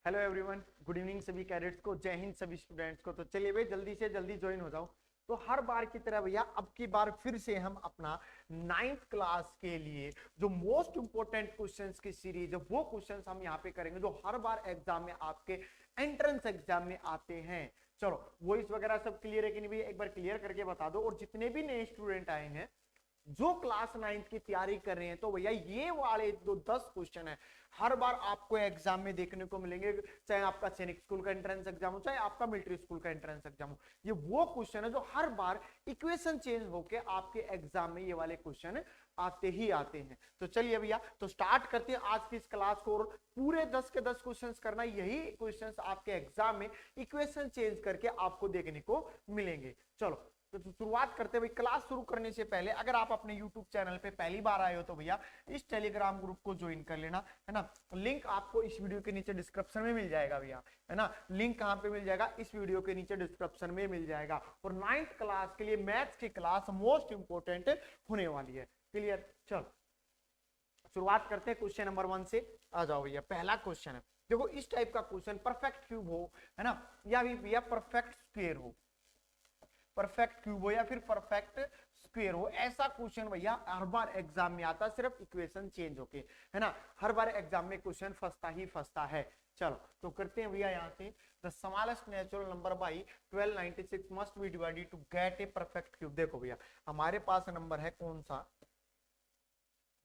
Hello everyone, good evening सभी cadets को, जय हिंद सभी स्टूडेंट्स को। तो चलिए भाई जल्दी से जल्दी ज्वाइन हो जाओ। तो हर बार की तरह भैया अब की बार फिर से हम अपना 9th क्लास के लिए जो मोस्ट इंपोर्टेंट क्वेश्चंस की सीरीज है वो क्वेश्चंस हम यहाँ पे करेंगे जो हर बार एग्जाम में आपके एंट्रेंस एग्जाम में आते हैं। चलो वॉइस वगैरह सब क्लियर है कि नहीं भैया, एक बार क्लियर करके बता दो। और जितने भी नए स्टूडेंट आए हैं जो क्लास 9th की तैयारी कर रहे हैं, तो भैया ये वाले जो 10 क्वेश्चन है हर बार आपको एग्जाम में देखने को मिलेंगे, चाहे आपका सैनिक स्कूल का एंट्रेंस एग्जाम हो, चाहे आपका मिलिट्री स्कूल का एंट्रेंस एग्जाम हो। ये वो क्वेश्चन है जो हर बार इक्वेशन चेंज होके आपके एग्जाम में ये वाले क्वेश्चन आते ही आते हैं। तो चलिए भैया तो स्टार्ट करते हैं आज की इस क्लास को। और पूरे 10 के 10 क्वेश्चंस करना, यही क्वेश्चंस आपके एग्जाम में इक्वेशन चेंज करके आपको देखने को मिलेंगे। चलो तो शुरुआत करते हुए क्लास शुरू करने से पहले अगर आप अपने YouTube चैनल पे पहली बार आए हो तो भैया इस टेलीग्राम ग्रुप को ज्वाइन कर लेना, है ना। लिंक आपको इस वीडियो के नीचे डिस्क्रिप्शन में मिल जाएगा भैया, है ना। लिंक कहाँ पे मिल जाएगा, इस वीडियो के नीचे डिस्क्रिप्शन में मिल जाएगा। और 9th क्लास के लिए मैथ्स की क्लास मोस्ट इंपोर्टेंट होने वाली है। क्लियर। चलो शुरुआत करते हैं क्वेश्चन नंबर 1 से। आ जाओ भैया, पहला क्वेश्चन है, देखो इस टाइप का क्वेश्चन, परफेक्ट क्यूब हो, है ना, या भी भैया परफेक्ट स्क्वायर हो, परफेक्ट क्यूब हो या फिर परफेक्ट स्क्वायर हो, ऐसा क्वेश्चन भैया हर बार एग्जाम में आता है, सिर्फ इक्वेशन चेंज होके, है ना। हर बार एग्जाम में क्वेश्चन फंसता ही फंसता है। चलो तो करते हैं भैया यहाँ से, the smallest natural number by 1296 must be divided to get a perfect cube. देखो भैया हमारे पास नंबर है कौन सा,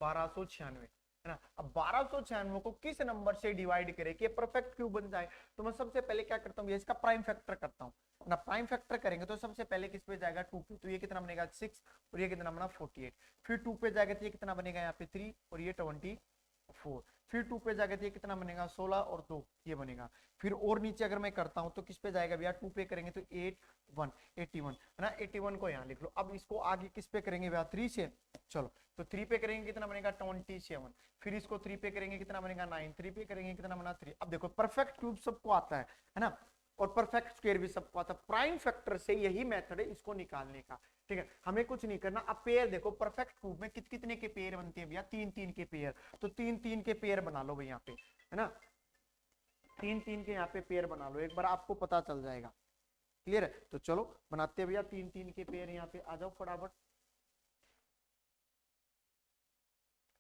1296, है ना। अब 1296 को किस नंबर से डिवाइड करें कि परफेक्ट क्यूब बन जाए। तो मैं सबसे पहले क्या करता हूँ, इसका प्राइम फैक्टर करता हूँ ना। प्राइम फैक्टर करेंगे तो सबसे पहले किस पे जाएगा, 2 पे, तो ये कितना बनेगा 6 और ये कितना बना 48। फिर 2 पे जाएगा तो ये कितना बनेगा यहाँ पे 3 और ये 24। फिर 2 पे जाएगा तो ये कितना बनेगा 16 और 2 ये बनेगा। फिर और नीचे अगर मैं करता हूँ तो किस पे जाएगा भैया, 2 पे करेंगे तो 81 है ना। 81 को यहाँ लिख लो। अब इसको आगे किस पे करेंगे भैया, 3 से। चलो तो 3 पे करेंगे कितना बनेगा 27। फिर इसको 3 पे करेंगे कितना बनेगा 9। 3 पे करेंगे कितना बना 3। अब देखो परफेक्ट क्यूब सबको आता है ना, और परफेक्ट स्क्वायर भी सबको आता है। प्राइम फैक्टर से यही मेथड है इसको निकालने का, ठीक है, हमें कुछ नहीं करना। अब पेयर देखो, परफेक्ट क्यूब में कितने के पेयर बनते हैं भैया, 3 के पेयर। तो 3 के पेयर बना लो भाई यहाँ पे, है ना। 3 के यहाँ पे पेयर बना लो, एक बार आपको पता चल जाएगा। क्लियर है। तो चलो बनाते हैं भैया 3 के पेयर, यहाँ पे आ जाओ फटाफट।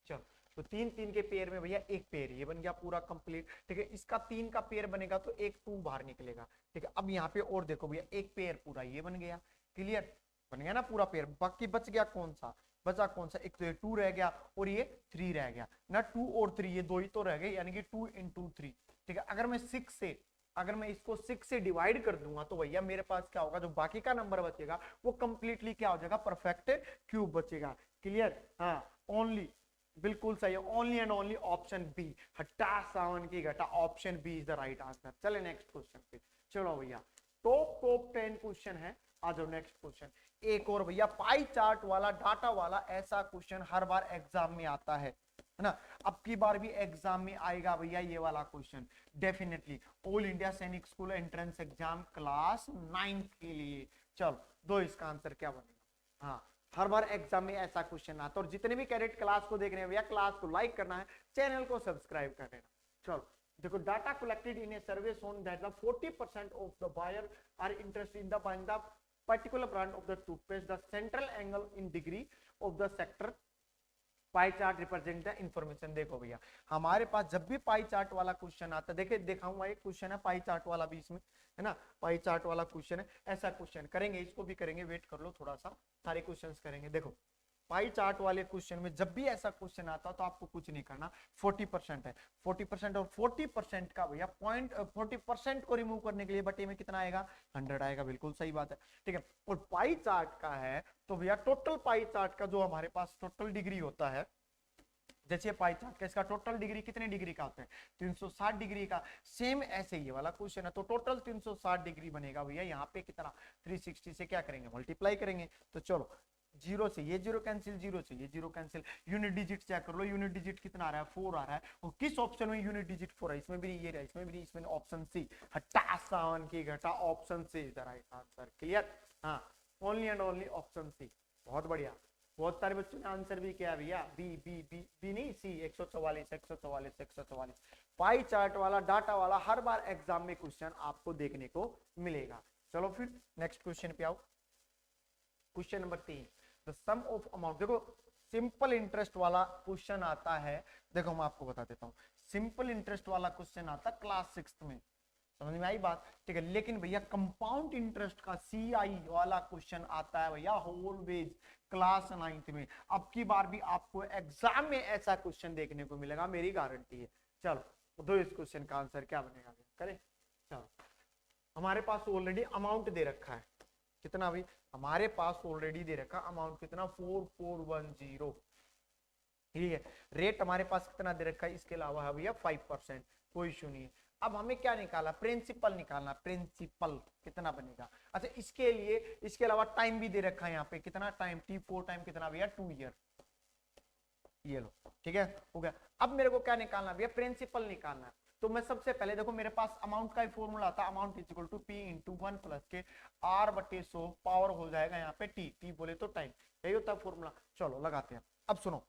चलो तो 3 के पेयर में भैया एक पेयर ये बन गया पूरा कंप्लीट, ठीक है। इसका 3 का पेयर बनेगा तो एक 2 बाहर निकलेगा, ठीक है। अब यहाँ पे और देखो भैया एक पेयर पूरा ये बन गया। क्लियर, बन गया ना पूरा पेयर। बाकी बच गया कौन सा, बचा कौन सा, एक तो ये 2 रह गया और ये 3 रह गया ना। 2 और 3 ये 2 ही तो रह गए, यानी कि 2 into 3, ठीक है। अगर मैं इसको 6 से डिवाइड कर दूंगा तो भैया मेरे पास क्या होगा, जो बाकी का नंबर बचेगा वो कंप्लीटली क्या हो जाएगा, परफेक्ट क्यूब बचेगा। क्लियर, हाँ ओनली, बिल्कुल सही है, only and only option B, हटा 7 की घटा, option B is the right answer. चले नेक्स्ट क्वेश्चन पे। चलो भैया टॉप 10 क्वेश्चन है, आ जाओ नेक्स्ट क्वेश्चन। एक और भैया पाई चार्ट वाला, डाटा वाला ऐसा क्वेश्चन हर बार एग्जाम में आता है ना। अब की बार भी एग्जाम में आएगा भैया ये वाला क्वेश्चन डेफिनेटली, ऑल इंडिया सैनिक school entrance exam class 9th के लिए। चलो दो इसका आंसर क्या बनेगा। हाँ हर बार एग्जाम में ऐसा क्वेश्चन आता है। और जितने भी कैडेट क्लास को देख रहे हैं भैया, क्लास को लाइक करना है, चैनल को सब्सक्राइब कर देना। चलो देखो, data collected in a survey shown that the 40% of the buyer are interested in the buying the particular brand of the toothpaste, the central angle in degree of the sector pie chart represent the information. देखो भैया हमारे पास जब भी pie chart वाला question आता है, देखिए दिखाऊंगा एक क्वेश्चन है पाई चार्ट वाला भी इसमें, है ना। पाई चार्ट वाला क्वेश्चन है, ऐसा क्वेश्चन करेंगे, इसको भी करेंगे, वेट कर लो थोड़ा सा, सारे क्वेश्चंस करेंगे। देखो पाई चार्ट वाले क्वेश्चन में जब भी ऐसा क्वेश्चन आता है तो आपको कुछ नहीं करना, 40% है, 40% और 40% का भैया पॉइंट, 40% को रिमूव करने के लिए बटे में कितना आएगा, 100 आएगा, बिल्कुल सही बात है, ठीक है। और पाई चार्ट का है तो भैया टोटल पाई चार्ट का जो हमारे पास टोटल डिग्री होता है, जैसे पाई चार्ट का इसका टोटल डिग्री कितने डिग्री का होता है, 360 डिग्री का। सेम ऐसे ही वाला क्वेश्चन है तो टोटल 360 डिग्री बनेगा भैया। यहाँ पे कितना 360 से क्या करेंगे, मल्टीप्लाई करेंगे। तो चलो जीरो से ये जीरो कैंसिल, जीरो से ये zero cancel, unit digit check कर लो, यूनिट डिजिट कितना आ रहा है 4 आ रहा है। और किस ऑप्शन में यूनिट डिजिट 4 है, इसमें भी नहीं, ये रहा, इसमें भी नहीं, इसमें ऑप्शन सी, हटा 7 की घटा, option C is the right answer. Clear, हाँ only and only option C. बहुत बढ़िया, बहुत सारे बच्चों ने आंसर भी किया भैया, बी बी बी बी नहीं सी, 144 144 144। पाई चार्ट वाला, डाटा वाला हर बार एग्जाम में क्वेश्चन आपको देखने को मिलेगा। चलो फिर नेक्स्ट क्वेश्चन पे आओ। Question number 3, the sum of amount. देखो सिंपल इंटरेस्ट वाला क्वेश्चन आता है, देखो मैं आपको बता देता हूँ, सिंपल इंटरेस्ट वाला क्वेश्चन आता है क्लास 6 में, समझ में आई बात, ठीक है। लेकिन भैया कंपाउंड इंटरेस्ट का सीआई वाला क्वेश्चन आता है भैया ऑलवेज क्लास 9th में। अब की बार भी आपको एग्जाम में ऐसा क्वेश्चन देखने को मिलेगा, मेरी गारंटी है। चलो दो, इस क्वेश्चन का आंसर क्या बनेगा करें। चलो हमारे पास ऑलरेडी अमाउंट दे रखा है, कितना भाई, हमारे पास ऑलरेडी दे रखा अमाउंट कितना 4410, ठीक है। रेट हमारे पास कितना दे रखा है, इसके अलावा है भैया 5%, कोई इशू नहीं है। अब हमें क्या निकाला, प्रिंसिपल निकालना, प्रिंसिपल कितना बनेगा। अच्छा इसके लिए इसके अलावा टाइम भी दे रखा है यहाँ पे, कितना टाइम, T4 टाइम कितना भैया 2 ईयर, ये लो, ठीक है हो गया। अब मेरे को क्या निकालना भैया, प्रिंसिपल निकालना है। तो मैं सबसे पहले देखो मेरे पास अमाउंट का ही फॉर्मूला आता है, amount is equal to P into 1 plus के R/100, पावर हो जाएगा यहाँ पे T बोले तो टाइम, यही होता है फॉर्मूला। चलो लगाते हैं। अब सुनो,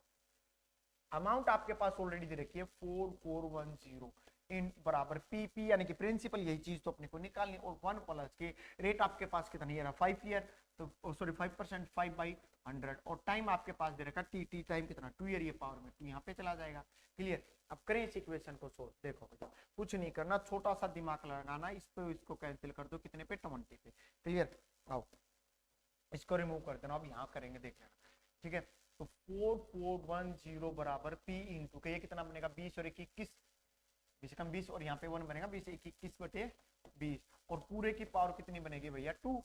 अमाउंट आपके पास ऑलरेडी दे रखी है 4410 इन बराबर पी यानी कि प्रिंसिपल, यही चीज तो अपने को निकालनी, और 1 प्लस के रेट आपके पास कितना है 5 ईयर, तो सॉरी 5%, 5/100, और टाइम आपके पास दे रखा टी टाइम कितना 2 ईयर, ये पावर में 2 यहाँ पे चला जाएगा। क्लियर। अब करें इस इक्वेशन को सोल्व। देखो कुछ नहीं करना, छोटा सा दिमाग लगाना, इस पे इसको कैंसिल कर दो, कितने पे 20 पे। क्लियर। आओ इसको रिमूव कर देना, अब यहाँ करेंगे देख लेना, ठीक है। तो 4410 बराबर P इंटू के, ये कितना बनेगा 20 और 21, 20 कम 20, और यहाँ पे 1 बनेगा 20, 21/20, और पूरे की पावर कितनी बनेगी भैया 2,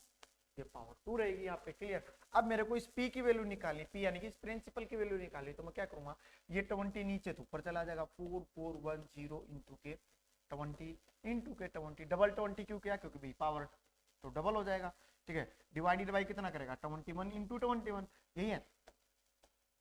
ये पावर 2 रहेगी यहाँ पे। क्लियर। अब मेरे को इस P की वैल्यू निकालनी, P यानी कि इस प्रिंसिपल की वैल्यू निकालनी, तो मैं क्या करूंगा, ये 20 नीचे तो ऊपर चला जाएगा, 4410 इंटू के 20 इंटू के 20, डबल 20 क्यों किया, क्योंकि भाई पावर तो डबल हो जाएगा, ठीक है। डिवाइडेड बाई कितना करेगा 21 इंटू 21, यही है।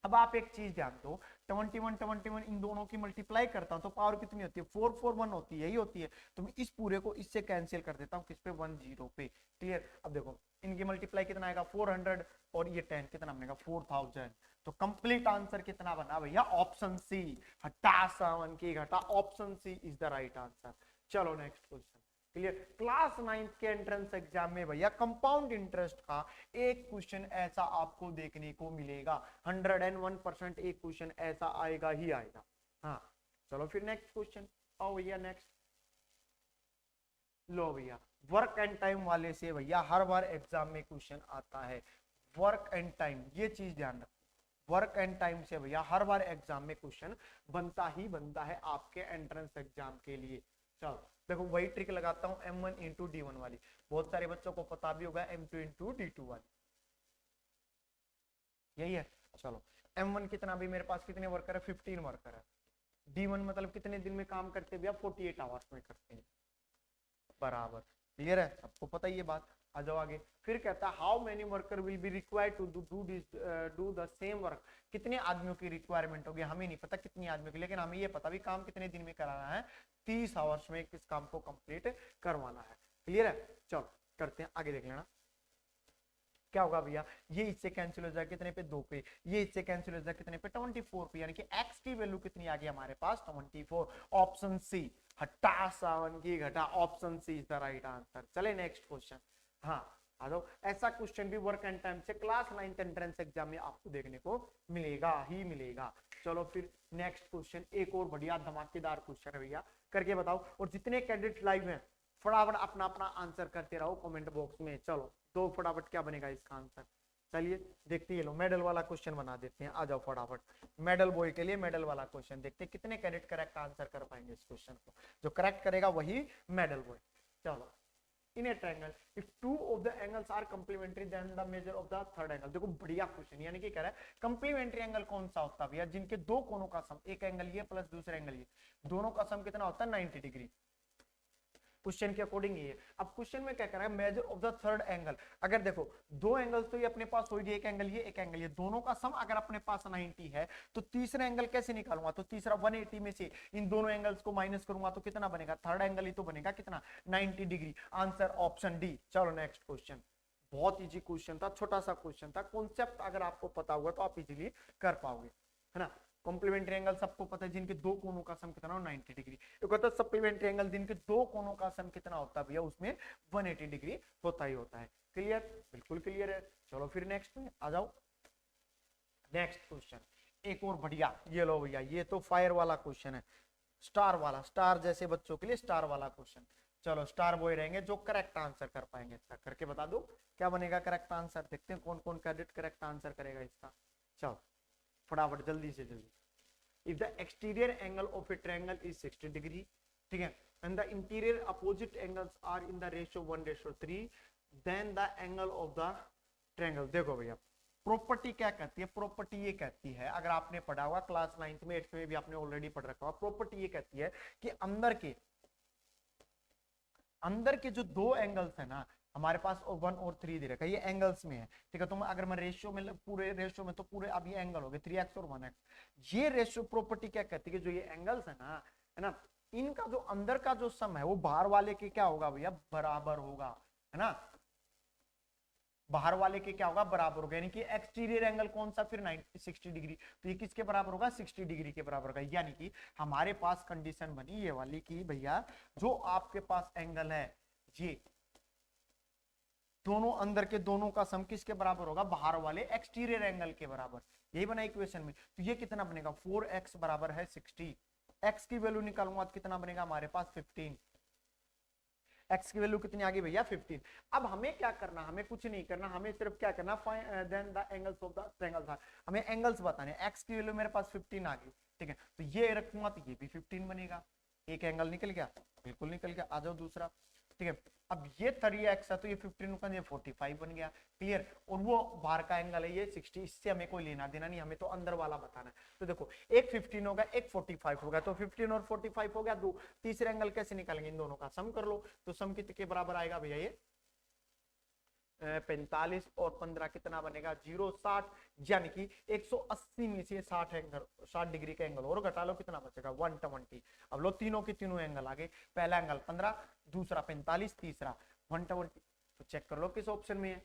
अब आप एक चीज ध्यान दो, 21 इन दोनों की मल्टीप्लाई करता हूं तो पावर कितनी होती है 441 होती है, यही होती है। तो मैं इस पूरे को इससे कैंसिल कर देता हूं, किस पे 10 पे। क्लियर। अब देखो इनकी मल्टीप्लाई कितना आएगा 400, और ये 10 कितना बनेगा 4000। तो कंप्लीट आंसर कितना बना भैया, ऑप्शन सी, हटा 7 की घटा, option C is the right answer. चलो next question. Clear. Class 9th के एंट्रेंस एग्जाम में भैया कंपाउंड इंटरेस्ट का एक क्वेश्चन ऐसा आपको देखने को मिलेगा, 101% एक क्वेश्चन ऐसा आएगा ही आएगा। हाँ चलो फिर नेक्स्ट क्वेश्चन आओ भैया। नेक्स्ट लो भैया, वर्क एंड टाइम वाले से भैया हर बार एग्जाम में क्वेश्चन आता है, वर्क एंड टाइम, ये चीज ध्यान रखो, वर्क एंड टाइम से भैया हर बार एग्जाम में क्वेश्चन बनता ही बनता है आपके एंट्रेंस एग्जाम के लिए। चलो देखो वही ट्रिक लगाता हूं, M1 इंटू D1 वाली, बहुत सारे बच्चों को पता भी होगा M2 इंटू D2 वाली, यही है। चलो M1 कितना भी मेरे पास कितने वर्कर है 15 वर्कर है, D1 मतलब कितने दिन में काम करते हैं भैया 48 आवर्स में करते हैं, बराबर। क्लियर है, सबको पता ही ये बात। आ जाओ आगे। फिर कहता है how many worker will be required to do the same work, कितने आदमियों की रिक्वायरमेंट होगी, हमें नहीं पता कितनी आदमियों की, लेकिन हमें ये पता भी काम कितने दिन में कराना है, 30 आवर्स में किस काम को कंप्लीट करवाना है। क्लियर है। चलो करते हैं आगे, देख लेना क्या होगा भैया, ये इससे कैंसिल हो जाएगा कितने पे 2 पे, ये इससे कैंसिल हो जाएगा कितने पे 24 पे, यानी कि x की वैल्यू कितनी आ गई हमारे पास 24, ऑप्शन सी, हटा 7 की घटा, option C is the right answer. चले नेक्स्ट क्वेश्चन। हाँ आ जाओ, ऐसा क्वेश्चन भी वर्क एंड टाइम से क्लास 9th एंट्रेंस एग्जाम में आपको देखने को मिलेगा ही मिलेगा। चलो फिर नेक्स्ट क्वेश्चन, एक और बढ़िया धमाकेदार क्वेश्चन है भैया, करके बताओ, और जितने कैंडिडेट लाइव हैं फटाफट अपना अपना आंसर करते रहो कमेंट बॉक्स में। चलो दो फटाफट क्या बनेगा इसका आंसर, चलिए देखते हैं। लो मेडल वाला क्वेश्चन बना देते हैं, आ जाओ फटाफट, मेडल बॉय के लिए मेडल वाला क्वेश्चन देखते हैं कितने कैडेट करेक्ट आंसर कर पाएंगे इस क्वेश्चन को, जो करेक्ट करेगा वही मेडल बॉय। चलो in a triangle if two of the angles are complementary then the measure of the third angle. देखो बढ़िया क्वेश्चन, यानी कि कह रहा है कंप्लीमेंट्री एंगल कौन सा होता है भैया, जिनके दो कोनों का सम, एक एंगल ये प्लस दूसरा एंगल ये, दोनों का सम कितना होता है 90 डिग्री, क्वेश्चन के अकॉर्डिंग ये है। अब क्वेश्चन में क्या कर रहा है, major of the third angle, अगर देखो दो एंगल्स तो ये अपने पास हो गए, एक एंगल ये एक एंगल ये, दोनों का सम अगर अपने पास 90 है तो तीसरा एंगल कैसे निकालूंगा, तो तीसरा 180 में से इन दोनों एंगल्स को माइनस करूंगा तो कितना बनेगा, थर्ड एंगल ही तो बनेगा कितना 90 डिग्री, आंसर ऑप्शन डी। चलो नेक्स्ट क्वेश्चन, बहुत इजी क्वेश्चन था, छोटा सा क्वेश्चन था, कॉन्सेप्ट अगर आपको पता होगा तो आप इजीली कर पाओगे, है ना। कॉम्प्लीमेंट्री एंगल सबको पता है, जिनके दो कोनों का सम कितना हो 90 डिग्री। एक होता है सप्लीमेंट्री एंगल, जिनके दो कोनों का सम कितना होता है भैया, उसमें 180 डिग्री होता ही होता है। क्लियर, बिल्कुल क्लियर है। चलो फिर नेक्स्ट में आ जाओ। नेक्स्ट क्वेश्चन एक और बढ़िया, ये लो भैया, ये तो फायर वाला क्वेश्चन है, स्टार वाला, स्टार जैसे बच्चों के लिए स्टार वाला क्वेश्चन। चलो स्टार बॉय रहेंगे जो करेक्ट आंसर कर पाएंगे इसका, करके बता दो क्या बनेगा करेक्ट आंसर। देखते हैं कौन कौन कैडेट करेक्ट आंसर करेगा इसका। चलो फटाफट जल्दी से जल्दी। If the exterior angle of a triangle is 60 degree, ठीक है, and the interior opposite angles are in the ratio 1:3, then the angle of the triangle. देखो भैया प्रॉपर्टी क्या कहती है, प्रॉपर्टी ये कहती है, अगर आपने पढ़ा होगा क्लास 9th में 8th में भी आपने ऑलरेडी पढ़ रखा होगा, प्रॉपर्टी ये कहती है कि अंदर के जो दो एंगल्स है ना, हमारे पास 1 और 3 दे रखा है, ये एंगल्स में है, ठीक है। तो अगर मैं रेशियो में, पूरे रेशियो में, तो पूरे अब ये एंगल हो गए 3x और 1x। ये रेशियो प्रॉपर्टी क्या कहती है कि जो ये एंगल्स है ना, इनका जो अंदर का जो सम है वो बाहर वाले के क्या होगा भैया, बराबर होगा, है ना, बाहर वाले के क्या होगा, बराबर होगा। यानी कि एक्सटीरियर एंगल कौन सा फिर 60 डिग्री, तो ये किसके बराबर होगा, 60 डिग्री के बराबर होगा। यानी कि हमारे पास कंडीशन बनी ये वाली कि भैया जो आपके पास एंगल है, ये दोनों अंदर के दोनों का सम किसके बराबर होगा, बाहर वाले एक्सटीरियर एंगल के बराबर। यही बना इक्वेशन में। तो ये कितना बनेगा, 4x बराबर है 60, x की वैल्यू निकालूंगा तो कितना बनेगा हमारे पास 15, x की वैल्यू कितनी आ गई भैया 15। अब हमें क्या करना, हमें कुछ नहीं करना, हमें सिर्फ क्या करना, then the angles of the triangle था, हमें एंगल्स बताने। x की वैल्यू मेरे पास 15 आ गई, ठीक है, तो ये रखूंगा तो ये भी 15 बनेगा, एक एंगल निकल गया, बिल्कुल निकल गया। आ जाओ दूसरा, ठीक है, अब ये 3x है तो ये 15 का ये 45 बन गया, क्लियर। और वो बाहर का एंगल है ये 60, इससे हमें कोई लेना देना नहीं, हमें तो अंदर वाला बताना है। तो देखो एक 15 होगा, एक 45 होगा, तो 15 और 45 हो गया दो, तीसरे एंगल कैसे निकालेंगे, इन दोनों का सम कर लो। तो सम कितने के बराबर आएगा भैया, ये 45 और 15 कितना बनेगा 060, यानी कि 180 में से 60 एंगल, 60 डिग्री का एंगल और घटा लो, कितना बचेगा 120। अब लो तीनों के तीनों एंगल आ गए, पहला एंगल 15, दूसरा 45, तीसरा 120। तो चेक कर लो किस ऑप्शन में है,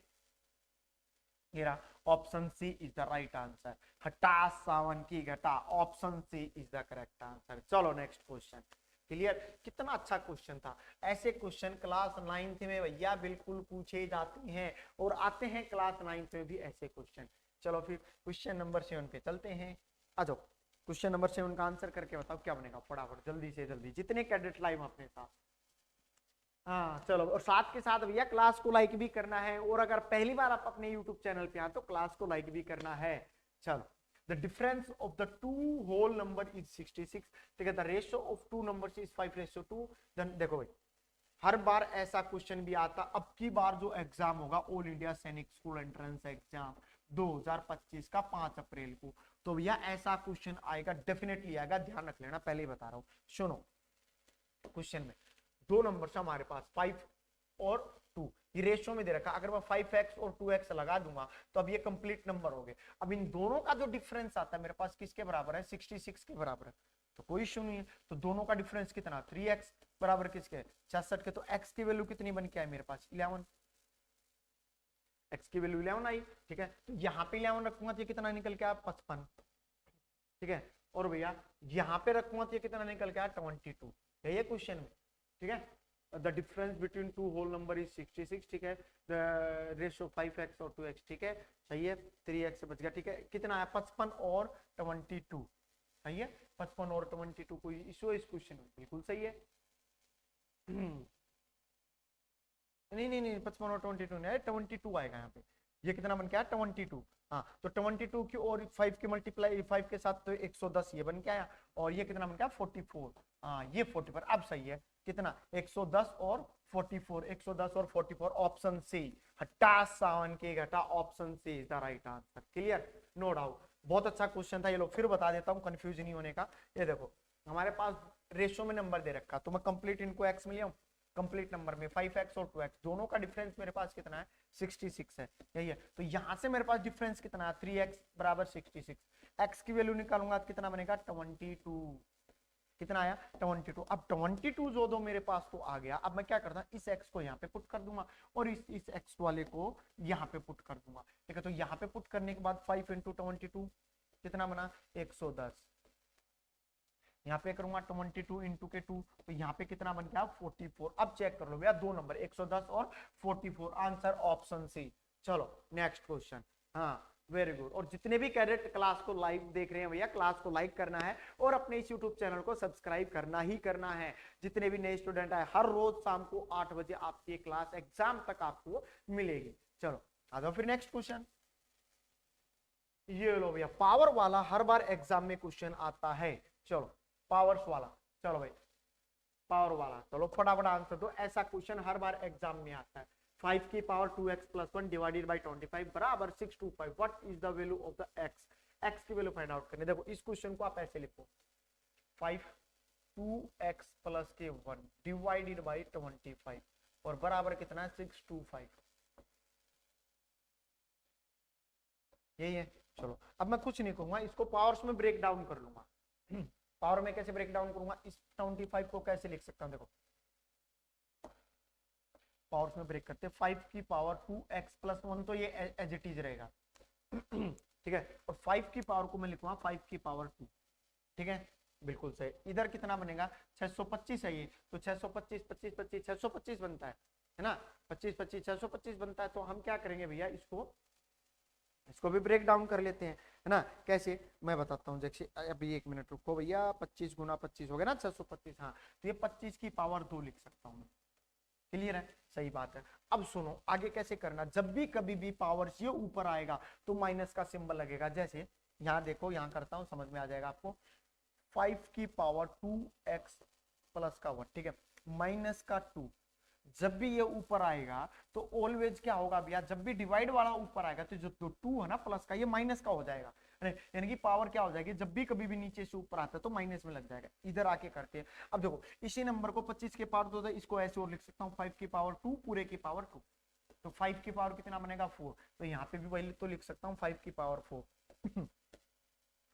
मेरा option C is the right answer. हटा 7 की घटा, option C is the correct answer. चलो नेक्स्ट क्वेश्चन। क्लियर, कितना अच्छा क्वेश्चन था। ऐसे क्वेश्चन क्लास 9th में भैया बिल्कुल पूछे जाते हैं, और आते हैं क्लास 9th में भी ऐसे क्वेश्चन। चलो फिर क्वेश्चन नंबर 7 पे चलते हैं। आ जाओ, क्वेश्चन नंबर 7 का आंसर करके बताओ क्या बनेगा, फटाफट जल्दी से जल्दी, जितने कैडेट लाइव अपने साथ। हाँ चलो, और साथ के साथ भैया क्लास को लाइक भी करना है, और अगर पहली बार आप अपने यूट्यूब चैनल पे आए तो क्लास को लाइक भी करना है। चलो, the difference of the two whole number is 66, ठीक है, the ratio of two numbers is 5:2। then देखो भाई हर बार ऐसा क्वेश्चन भी आता, अब की बार जो एग्जाम होगा ऑल इंडिया सैनिक स्कूल एंट्रेंस एग्जाम 2025 का 5 अप्रैल को, तो भैया ऐसा क्वेश्चन आएगा, डेफिनेटली आएगा, ध्यान रख लेना, पहले ही बता रहा हूँ। सुनो, क्वेश्चन में दो नंबर है हमारे पास 5 और 2, ये रेशियो में दे रखा, अगर मैं 5x और 2x लगा दूंगा तो अब ये कंप्लीट नंबर हो गए। अब इन दोनों का जो डिफरेंस आता है मेरे पास किसके बराबर है, 66 के बराबर है, तो कोई इश्यू नहीं है। तो दोनों का डिफरेंस कितना, 3x बराबर किसके, 66 के। तो x की वैल्यू कितनी बन के आई मेरे पास 11, x की वैल्यू 11 आई, ठीक है। तो यहाँ पे 11 रखूंगा तो ये कितना निकल के आया 55, ठीक है। और भैया यहाँ पे रखूंगा तो ये कितना निकल के आया 22, यही है क्वेश्चन में, ठीक है। The difference between two whole number is 66, ठीक है। The ratio 5x और 2x, ठीक है, सही है। 3x बच गया, ठीक है। कितना है 55 और 22, सही है। 55 और 22 कोई इशू है इस क्वेश्चन में, बिल्कुल सही है। नहीं नहीं नहीं, 55 और 22 नहीं, 22 आएगा यहाँ पे। ये कितना बन गया 22, हाँ, तो 22 की और 5 के मल्टीप्लाई 5 के साथ तो 110 ये बन के आया, और ये कितना बन गया 44, हाँ ये 44, अब सही है। कितना 110 और 44, 110 और 44, ऑप्शन सी, हटा 7 के घटा, option C is the right answer. Clear, no doubt, बहुत अच्छा क्वेश्चन था। ये लो फिर बता देता हूँ कंफ्यूज नहीं होने का। ये देखो हमारे पास रेशियो में नंबर दे रखा, तो मैं कंप्लीट इनको एक्स में लिया, कंप्लीट नंबर में 5x और 2x दोनों का डिफरेंस मेरे पास कितना है 66 है, यही है। तो यहां से मेरे पास डिफरेंस कितना है 3x बराबर 66, x की वैल्यू निकालूंगा कितना बनेगा 22, कितना आया 22। अब 22 जो दो मेरे पास तो आ गया, अब मैं क्या करता हूं इस x को यहाँ पे पुट कर दूंगा और इस x वाले को यहाँ पे पुट कर दूंगा, ठीक है। तो यहाँ पे पुट करने के बाद 5 × 22, कितना बना 110, यहाँ पे करूंगा 22 इंटू के 2, तो यहाँ पे कितना बन गया 44। अब चेक कर लो भैया, दो नंबर 110 और 44, आंसर ऑप्शन सी। चलो नेक्स्ट क्वेश्चन। हाँ वेरी गुड। और जितने भी कैडेट क्लास को लाइव देख रहे हैं भैया, क्लास को लाइक करना है और अपने इस यूट्यूब चैनल को सब्सक्राइब करना ही करना है। जितने भी नए स्टूडेंट आए, हर रोज शाम को 8 बजे आपकी क्लास एग्जाम तक आपको मिलेगी। चलो आ जाओ फिर नेक्स्ट क्वेश्चन। ये लो भैया, पावर वाला हर बार एग्जाम में क्वेश्चन आता है। चलो पावर्स वाला, चलो भाई पावर वाला, चलो फटाफट आंसर दो। ऐसा क्वेश्चन हर बार एग्जाम में आता है। 5 की power 2x plus 1 divided by 25 बराबर 625। What is the value of the x? x की वैल्यू फाइंड आउट करनी। देखो इस क्वेश्चन को आप ऐसे लिखो, 5 2x प्लस के 1 डिवाइडेड बाई 25 और बराबर कितना है 625। यही है। चलो अब मैं कुछ नहीं कहूंगा, इसको पावर्स में ब्रेक डाउन कर लूंगा। पावर में कैसे ब्रेक डाउन करूंगा, इस 25 को कैसे लिख सकता हूं, देखो पावर्स में ब्रेक करते, 5 की पावर 2x प्लस 1 तो ये एज इट इज रहेगा। ठीक है, और 5 की पावर को मैं लिखूंगा 5 की पावर 2। ठीक है बिल्कुल सही। इधर कितना बनेगा 625 है ये, तो 625 25 25 625 बनता है ना, 25 25 625 बनता है। तो हम क्या करेंगे भैया, इसको भी ब्रेक डाउन कर लेते हैं, है ना। कैसे मैं बताता हूँ, जैसे अभी 1 मिनट रुको भैया, 25 गुना 25 हो गया ना 625। हाँ तो ये 25 की पावर 2 लिख सकता हूँ मैं। क्लियर है, सही बात है। अब सुनो आगे कैसे करना, जब भी कभी भी पावर ये ऊपर आएगा तो माइनस का सिंबल लगेगा। जैसे यहाँ देखो, यहाँ करता हूँ, समझ में आ जाएगा आपको। 5 की पावर 2x प्लस का 1, ठीक है, माइनस का 2। जब भी ये ऊपर आएगा तो ऑलवेज क्या होगा भैया, जब भी डिवाइड वाला ऊपर आएगा तो जो 2 है ना प्लस का, ये माइनस का हो जाएगा। यानी कि पावर क्या हो जाएगी, जब भी कभी भी नीचे से ऊपर आता है तो माइनस में लग जाएगा। इधर आके करते हैं। अब देखो इसी नंबर को 25 के पावर 2 इसको ऐसे और लिख सकता हूँ, 5 की पावर 2 पूरे की पावर 2। तो 5 की पावर कितना बनेगा 4। तो यहाँ पे भी वही तो लिख सकता हूँ 5 की पावर 4।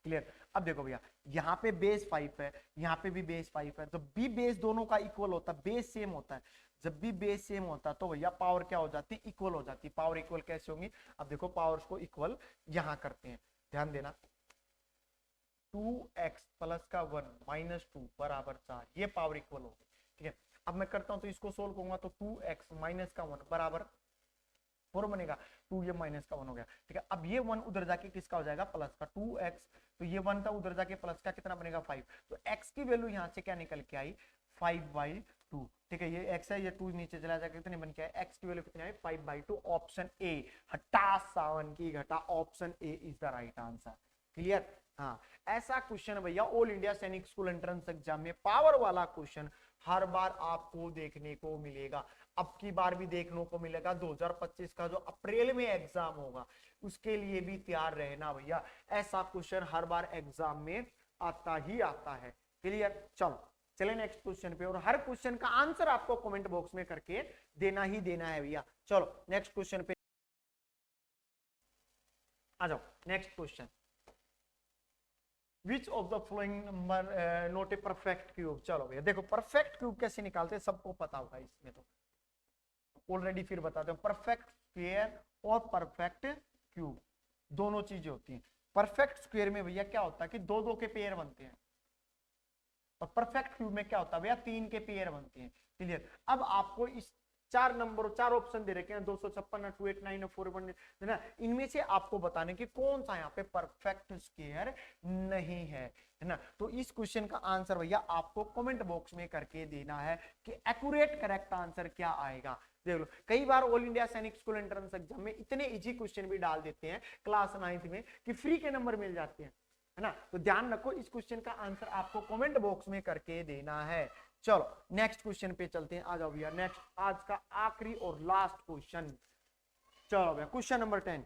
क्लियर। अब देखो भैया, यहाँ पे बेस 5 है, यहाँ पे भी बेस 5 है। जब भी बेस दोनों का इक्वल होता है, बेस सेम होता है, जब भी बेस सेम होता है तो भैया पावर क्या हो जाती है, इक्वल हो जाती है। पावर इक्वल कैसे होंगी, अब देखो पावर्स को इक्वल यहाँ करते हैं, ध्यान देना। 2x प्लस का 1 माइनस 2 बराबर 4, ये पावर इक्वल होगी। ठीक है, अब मैं करता हूं तो इसको सोल्व करूंगा तो 2x माइनस का 1 बराबर 4 बनेगा। 2 ये माइनस का 1 हो गया। ठीक है, अब ये 1 उधर जाके किसका हो जाएगा, प्लस का। 2x, तो ये 1 था उधर जाके प्लस का, कितना बनेगा 5। तो x की वैल्यू यहाँ से क्या निकल के आई 5/2। ठीक है, ये x है, ये 2 नीचे चला जाएगा, कितने बन के आए, x की वैल्यू कितनी आई 5/2। ऑप्शन ए, हटा 7 की घटा, option A is the right answer. Clear. हाँ, ऐसा क्वेश्चन भैया ऑल इंडिया सैनिक स्कूल एंट्रेंस एग्जाम में पावर वाला क्वेश्चन हर बार आपको देखने को मिलेगा। अब की बार भी देखने को मिलेगा। 2025 का जो अप्रैल में एग्जाम होगा उसके लिए भी तैयार रहना भैया। ऐसा क्वेश्चन हर बार एग्जाम में आता ही आता है। क्लियर। चलो चले नेक्स्ट क्वेश्चन पे, और हर क्वेश्चन का आंसर आपको कमेंट बॉक्स में करके देना ही देना है भैया। चलो नेक्स्ट क्वेश्चन पे आ जाओ। Next question, which of the flowing number note A perfect cube. चलो भैया देखो, परफेक्ट क्यूब कैसे निकालते हैं सबको पता होगा, इसमें तो ऑलरेडी फिर बताते हैं। परफेक्ट स्क्वायर और परफेक्ट क्यूब दोनों चीजें होती हैं। परफेक्ट स्क्वायर में भैया क्या होता है कि 2-2 के पेयर बनते हैं, और परफेक्ट क्यूब में क्या होता है भैया 3 के पेयर बनते हैं। क्लियर। अब आपको इस 4 नंबर 4 ऑप्शन दे रखे हैं, 256, 289, 411, है ना। इनमें से आपको बताने की कौन सा यहाँ पे परफेक्ट स्क्वायर नहीं है ना। तो इस क्वेश्चन का आंसर भैया आपको कमेंट बॉक्स में करके देना है कि एक्यूरेट करेक्ट आंसर क्या आएगा। देख लो, कई बार ऑल इंडिया सैनिक स्कूल एंट्रेंस एग्जाम में इतने इजी क्वेश्चन भी डाल देते हैं क्लास 9th में कि फ्री के नंबर मिल जाते हैं, है ना। तो ध्यान रखो, इस क्वेश्चन का आंसर आपको कमेंट बॉक्स में करके देना है। चलो नेक्स्ट क्वेश्चन पे चलते हैं। आ जाओ भैया, नेक्स्ट आज का आखिरी और लास्ट क्वेश्चन। चलो भैया क्वेश्चन नंबर 10,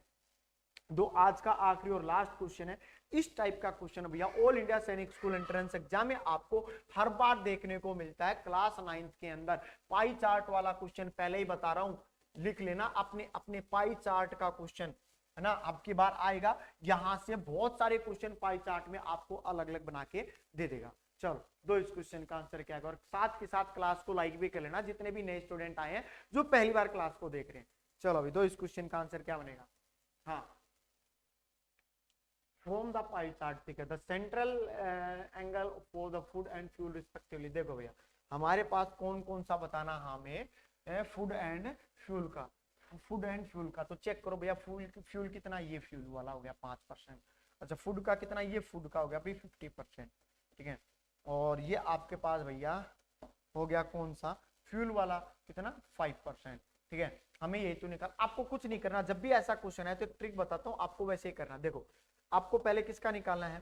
दो आज का आखिरी और लास्ट क्वेश्चन है। इस टाइप का क्वेश्चन भैया ऑल इंडिया सैनिक स्कूल एंट्रेंस एग्जाम में आपको हर बार देखने को मिलता है क्लास 9th के अंदर। पाई चार्ट वाला क्वेश्चन पहले ही बता रहा हूं, लिख लेना अपने अपने पाई चार्ट का क्वेश्चन, है ना। अब की बार आएगा, यहां से बहुत सारे क्वेश्चन पाई चार्ट में आपको अलग अलग बना के दे देगा। चलो दो इस क्वेश्चन का आंसर क्या है, और साथ के साथ क्लास को लाइक भी कर लेना जितने भी नए स्टूडेंट आए हैं जो पहली बार क्लास को देख रहे हैं। चलो अभी दो इस क्वेश्चन का आंसर क्या बनेगा। हाँ फ्रॉम द पाई चार्ट, ठीक है, the central angle for the food and fuel respectively. देखो भैया हमारे पास कौन कौन सा बताना हमें, फूड एंड फ्यूल का, फूड एंड फ्यूल का। तो चेक करो भैया, फ्यूल कितना, ये फ्यूल वाला हो गया 5%। अच्छा फूड का कितना, ये फूड का हो गया भाई 50%, ठीक है। और ये आपके पास भैया हो गया कौन सा, फ्यूल वाला, कितना 5%, ठीक है। हमें यही तो निकाल, आपको कुछ नहीं करना, जब भी ऐसा क्वेश्चन है तो एक ट्रिक बताता हूँ आपको, वैसे ही करना। देखो आपको पहले किसका निकालना है,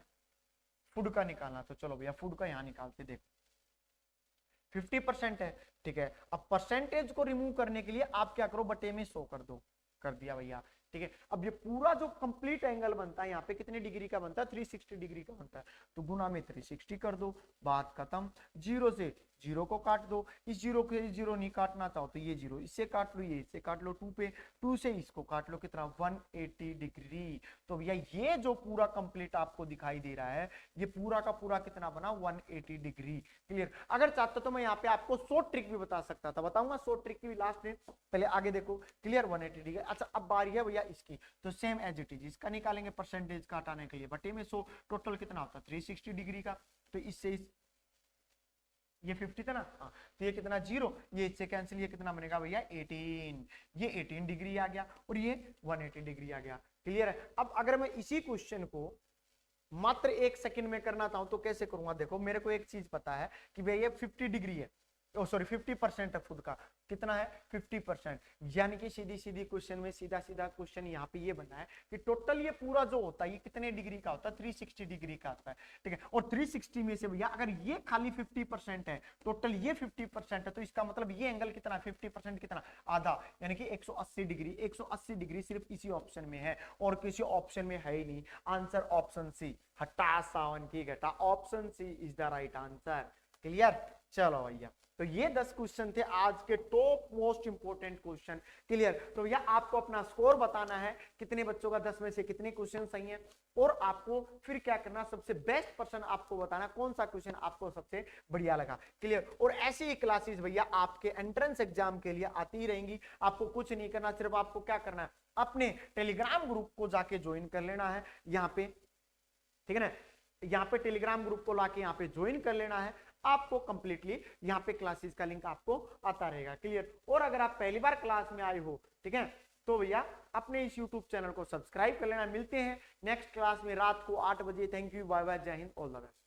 फूड का निकालना। तो चलो भैया फूड का यहाँ निकालते, देखो 50% है, ठीक है। अब परसेंटेज को रिमूव करने के लिए आप क्या करो, बटे में 100 कर दो, कर दिया भैया, ठीक है। अब ये पूरा जो कंप्लीट एंगल बनता है यहाँ पे कितने डिग्री का बनता है, 360 डिग्री का बनता है। तो गुना में 360 कर दो, बात खत्म। जीरो से जीरो को काट दो, इस जीरो को जीरो नहीं काटना चाहो तो ये जीरो इससे काट लो, ये इससे काट लो, 2 पे 2 से इसको काट लो, कितना 180 डिग्री। तो भैया ये जो पूरा कंप्लीट आपको दिखाई दे रहा है, ये पूरा का पूरा कितना बना, 180 डिग्री। क्लियर। अगर चाहता तो मैं यहाँ पे आपको शॉर्ट ट्रिक भी बता सकता था, बताऊंगा शॉर्ट ट्रिक की भी लास्ट में, पहले आगे देखो। Clear, 180 degree. अच्छा अब बारी है भैया इसकी, तो सेम एज इट इज इसका निकालेंगे परसेंटेज का हटाने के लिए, बटे में 100, टोटल कितना होता है 360 डिग्री का। तो इससे ये 50 था ना, हाँ, तो ये कितना जीरो, ये इससे कैंसिल, ये कितना बनेगा भैया 18, ये 18 डिग्री आ गया और ये 180 डिग्री आ गया। क्लियर है। अब अगर मैं इसी क्वेश्चन को मात्र 1 सेकंड में करना चाहूं तो कैसे करूंगा, देखो मेरे को एक चीज पता है कि भैया 50 डिग्री है, सॉरी 50% है फूड का, कितना है 50%, यानी कि सीधी सीधी क्वेश्चन में सीधा सीधा क्वेश्चन यहाँ पे ये बना है कि टोटल ये पूरा जो होता है ये कितने डिग्री का होता है, 360 डिग्री का आता है, ठीक है। और 360 में से भैया अगर ये खाली 50% है, टोटल ये 50% है, तो इसका मतलब ये एंगल कितना, 50% कितना, आधा, यानी कि 180 डिग्री। 180 डिग्री सिर्फ इसी ऑप्शन में है और किसी ऑप्शन में है ही नहीं। आंसर ऑप्शन सी, हटा सावन की घटा, option C is the right answer. Clear. चलो भैया तो ये 10 क्वेश्चन थे आज के top most important question. Clear. तो भैया आपको अपना स्कोर बताना है, कितने बच्चों का 10 में से कितने क्वेश्चन सही हैं, और आपको फिर क्या करना, सबसे बेस्ट पर्सन आपको बताना कौन सा क्वेश्चन आपको सबसे बढ़िया लगा। क्लियर। और ऐसी ही क्लासेस भैया आपके एंट्रेंस एग्जाम के लिए आती ही रहेंगी। आपको कुछ नहीं करना, सिर्फ आपको क्या करना है, अपने टेलीग्राम ग्रुप को जाके ज्वाइन कर लेना है यहाँ पे, ठीक है ना। यहाँ पे टेलीग्राम ग्रुप को लाके यहाँ पे ज्वाइन कर लेना है, आपको कंप्लीटली यहाँ पे क्लासेस का लिंक आपको आता रहेगा। क्लियर। और अगर आप पहली बार क्लास में आए हो, ठीक है, तो भैया अपने इस यूट्यूब चैनल को सब्सक्राइब कर लेना। मिलते हैं नेक्स्ट क्लास में रात को 8 बजे। थैंक यू, बाय बाय, जय हिंद, ऑल द बेस्ट।